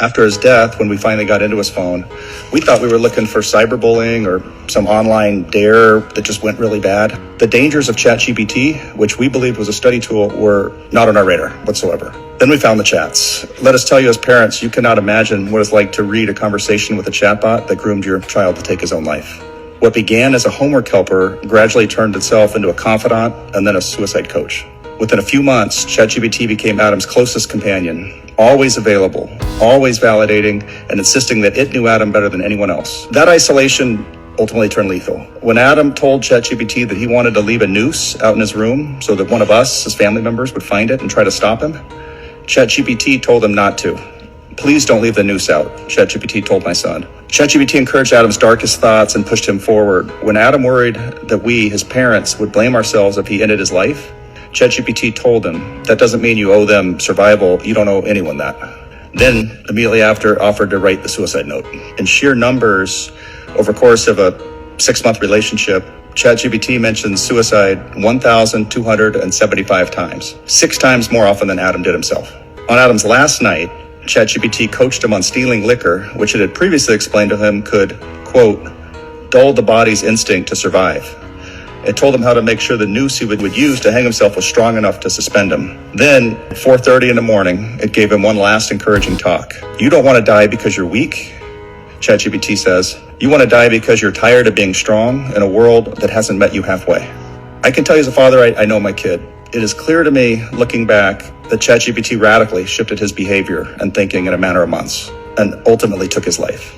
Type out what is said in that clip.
After his death, when we finally got into his phone, we thought we were looking for cyberbullying or some online dare that just went really bad. The Dangers of Chat GPT, which we believed was a study tool, were not on our radar whatsoever. Then we found the chats. Let us tell you as parents, you cannot imagine what it's like to read a conversation with a chatbot that groomed your child to take his own life. What began as a homework helper gradually turned itself into a confidant and then a suicide coach. Within a few months, ChatGPT became Adam's closest companion, always available, always validating, and insisting that it knew Adam better than anyone else. That isolation ultimately turned lethal. When Adam told ChatGPT that he wanted to leave a noose out in his room so that one of us, his family members, would find it and try to stop him, ChatGPT told him not to. Please don't leave the noose out, ChatGPT told my son. ChatGPT encouraged Adam's darkest thoughts and pushed him forward. When Adam worried that we, his parents, would blame ourselves if he ended his life, ChatGPT told him, that doesn't mean you owe them survival. You don't owe anyone that. Then, immediately after, offered to write the suicide note. In sheer numbers, over the course of a 6-month relationship, ChatGPT mentions suicide 1,275 times, 6 times more often than Adam did himself. On Adam's last night, ChatGPT coached him on stealing liquor, which it had previously explained to him could, quote, dull the body's instinct to survive. It told him how to make sure the noose he would use to hang himself was strong enough to suspend him. Then, at 4:30 in the morning, it gave him one last encouraging talk. You don't want to die because you're weak, ChatGPT says. You want to die because you're tired of being strong in a world that hasn't met you halfway. I can tell you as a father, I know my kid. It is clear to me, looking back, that ChatGPT radically shifted his behavior and thinking in a matter of months and ultimately took his life.